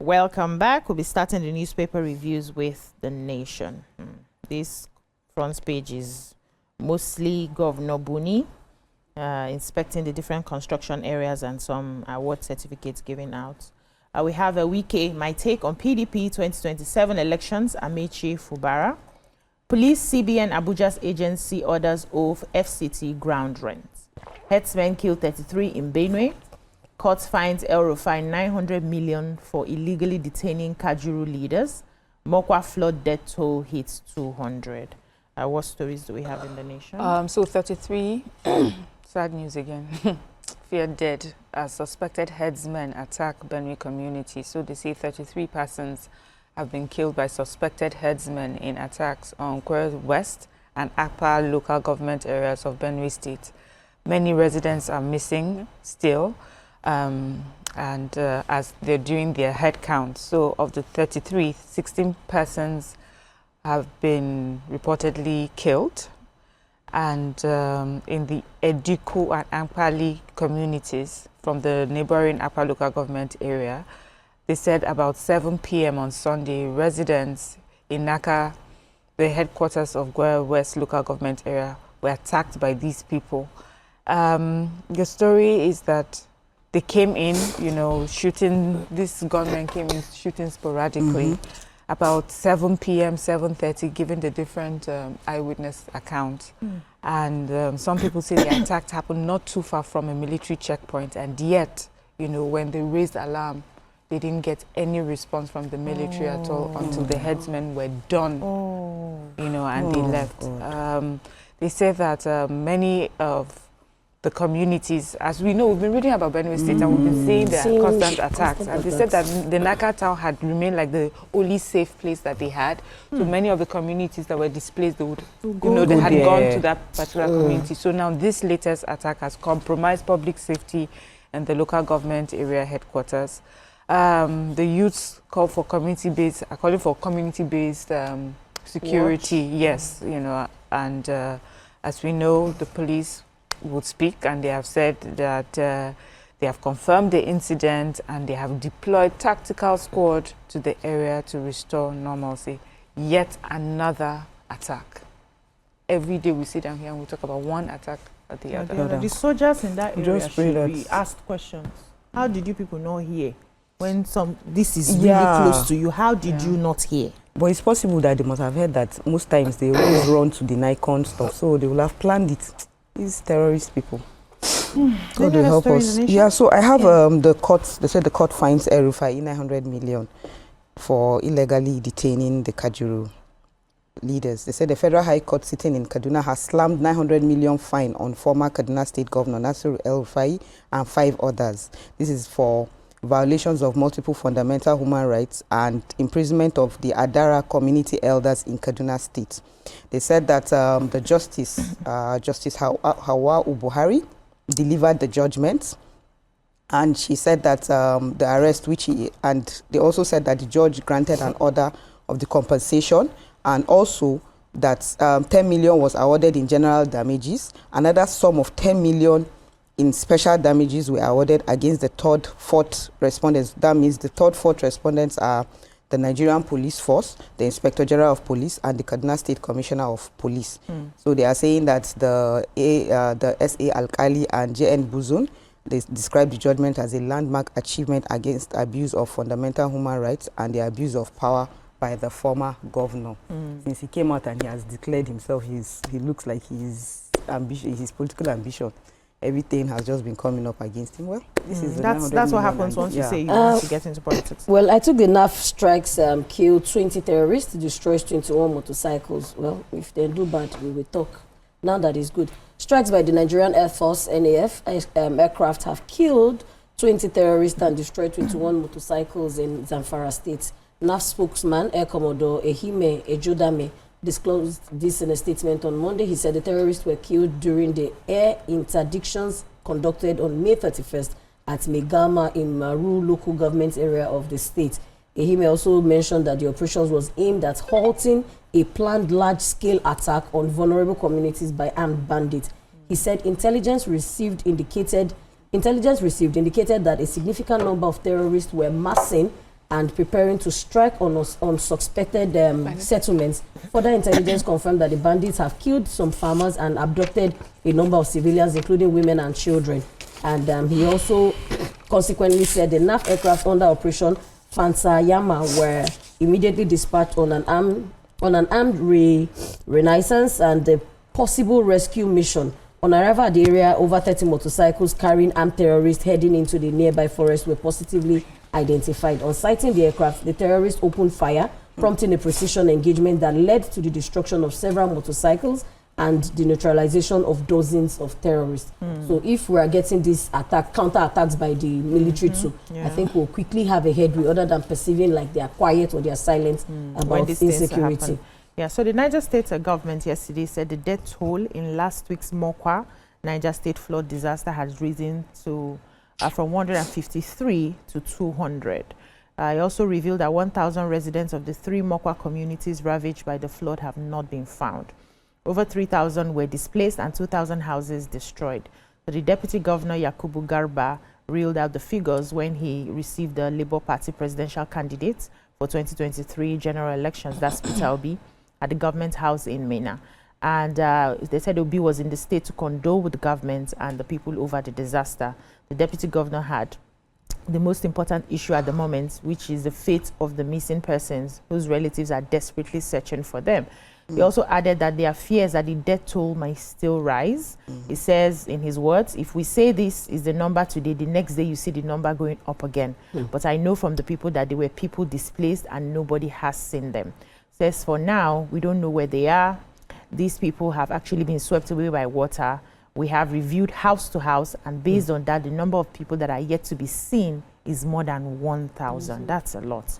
Welcome back. We'll be starting the newspaper reviews with The Nation. This front page is mostly Governor Buni inspecting the different construction areas and some award certificates given out. We have a Wike, my take on PDP 2027 elections, Amechi Fubara. Police CBN Abuja's agency orders off FCT ground rent. Herdsmen kill 33 in Benue. Court finds El Rufai 900 million for illegally detaining Kajuru leaders. Mokwa flood death toll hits 200. What stories do we have in The Nation? So 33, sad news again. Fear dead as suspected herdsmen attack Benue community. So they say 33 persons have been killed by suspected herdsmen in attacks on Kwara West and Akpa local government areas of Benue State. Many residents are missing still. As they're doing their head count. So of the 33, 16 persons have been reportedly killed. And in the Ediku and Ampali communities from the neighboring Apa local government area, they said about 7 p.m. on Sunday, residents in Naka, the headquarters of Kwara West local government area, were attacked by these people. The story is that they came in, shooting. This gunmen came in shooting sporadically. About 7 p.m., 7:30, given the different eyewitness accounts. And some people say the attack happened not too far from a military checkpoint. And yet, when they raised alarm, they didn't get any response from the military at all until the headsmen were done, and they left. They say that many of the communities, as we know, we've been reading about Benue State and we've been seeing their constant attacks. And they said that the Naka town had remained like the only safe place that they had. So many of the communities that were displaced, they would, they had gone to that particular community. So now this latest attack has compromised public safety and the local government area headquarters. The youths call for community-based, are calling for community-based security. What? Yes, and as we know, the police would speak, and they have said that they have confirmed the incident and they have deployed tactical squad to the area to restore normalcy. Yet another attack. Every day we sit down here and we talk about one attack at the other. The soldiers in that area should be asked questions. How did you people not hear when this is really close to you? How did you not hear? But it's possible that they must have heard that most times they always run to the Nikon stuff, so they will have planned it. These terrorist people. God will help us. Yeah, so I have the court. They said the court fines El Rufai 900 million for illegally detaining the Kajuru leaders. They said the Federal High Court sitting in Kaduna has slammed 900 million fine on former Kaduna State Governor Nasir El Rufai and 5 others. This is for violations of multiple fundamental human rights and imprisonment of the Adara community elders in Kaduna State. They said that the Justice Hawa Ubuhari, delivered the judgment, and she said that the arrest, and they also said that the judge granted an order of the compensation, and also that 10 million was awarded in general damages. Another sum of 10 million in special damages were awarded against the 3rd, 4th respondents. That means the 3rd, 4th respondents are the Nigerian Police Force, the Inspector General of Police, and the Kaduna State Commissioner of Police. So they are saying that the SA Alkali and JN Buzun, they describe the judgment as a landmark achievement against abuse of fundamental human rights and the abuse of power by the former governor. Since he came out and he has declared himself, he looks like his political ambition, everything has just been coming up against him. Well, this is that's what happens once you say you want to get into politics. Well, I took the NAF strikes, killed 20 terrorists, destroys 21 motorcycles. Well, if they do bad, we will talk. Now that is good. Strikes by the Nigerian Air Force, NAF, aircraft have killed 20 terrorists and destroyed 21 motorcycles in Zamfara State. NAF spokesman, Air Commodore Ehime Ejodame, disclosed this in a statement on Monday. He said the terrorists were killed during the air interdictions conducted on May 31st at Megama in Maru local government area of the state. Ehime also mentioned that the operations was aimed at halting a planned large-scale attack on vulnerable communities by armed bandits. He said intelligence received indicated that a significant number of terrorists were massing and preparing to strike on suspected settlements. Further intelligence confirmed that the bandits have killed some farmers and abducted a number of civilians, including women and children. And he also consequently said the NAF aircraft under Operation Fansayama were immediately dispatched on an armed renaissance and the possible rescue mission. On arrival at the area, over 30 motorcycles carrying armed terrorists heading into the nearby forest were positively identified. On sighting the aircraft, the terrorists opened fire, prompting a precision engagement that led to the destruction of several motorcycles and the neutralization of dozens of terrorists. So if we are getting these counter-attacks by the military too, I think we'll quickly have a headway other than perceiving like they are quiet or they are silent about insecurity. Yeah, so the Niger State government yesterday said the death toll in last week's Mokwa Niger State flood disaster has risen to from 153 to 200. It also revealed that 1,000 residents of the 3 Mokwa communities ravaged by the flood have not been found. Over 3,000 were displaced and 2,000 houses destroyed. So the Deputy Governor Yakubu Garba reeled out the figures when he received the Labour Party presidential candidates for 2023 general elections, that's Peter Obi, at the government house in Minna. And they said Obi was in the state to condole with the government and the people over the disaster. The Deputy Governor had the most important issue at the moment, which is the fate of the missing persons whose relatives are desperately searching for them. He also added that there are fears that the death toll might still rise. He says, in his words, if we say this is the number today, the next day you see the number going up again. But I know from the people that there were people displaced and nobody has seen them. Says for now, we don't know where they are. These people have actually been swept away by water. We have reviewed house to house, and based on that, the number of people that are yet to be seen is more than 1,000. That's a lot.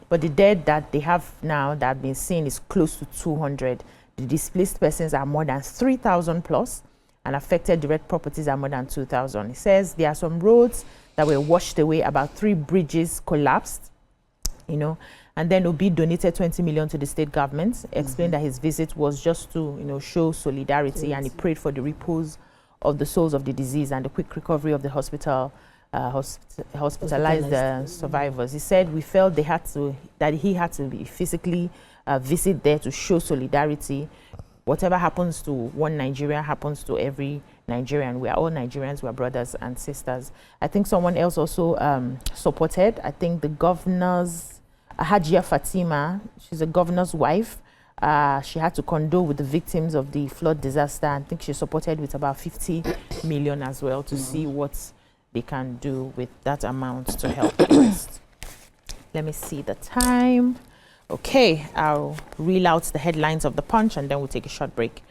But the dead that they have now that have been seen is close to 200. The displaced persons are more than 3,000 plus, and affected direct properties are more than 2,000. It says there are some roads that were washed away, about 3 bridges collapsed, you know, and then Obi donated 20 million to the state government, explained that his visit was just to, you know, show solidarity, and he prayed for the repose of the souls of the deceased and the quick recovery of the hospitalized survivors. He said we felt he had to be physically visit there to show solidarity. Whatever happens to one Nigerian happens to every Nigerian. We are all Nigerians, we are brothers and sisters. I think someone else also supported, I think the governor's, Hajia Fatima, she's a governor's wife. She had to condole with the victims of the flood disaster. I think she supported with about 50 million as well to see what they can do with that amount to help the rest. Let me see the time. Okay, I'll reel out the headlines of the Punch and then we'll take a short break.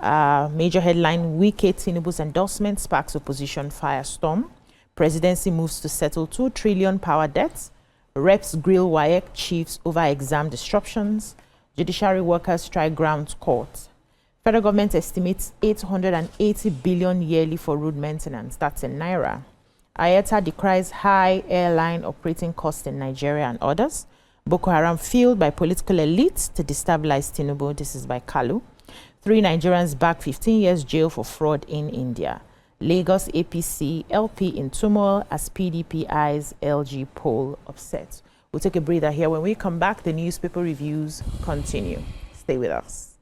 Major headline, Wike Tinubu's endorsement sparks opposition firestorm. Presidency moves to settle 2 trillion power debts. Reps grill WAEC chiefs over exam disruptions. Judiciary workers strike ground court. Federal government estimates 880 billion yearly for road maintenance. That's in Naira. IATA decries high airline operating costs in Nigeria and others. Boko Haram fueled by political elites to destabilize Tinubu. This is by Kalu. 3 Nigerians back 15 years jail for fraud in India. Lagos APC LP in turmoil as PDP eyes LG poll upset. We'll take a breather here. When we come back, the newspaper reviews continue. Stay with us.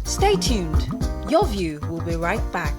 Stay tuned. Your View will be right back.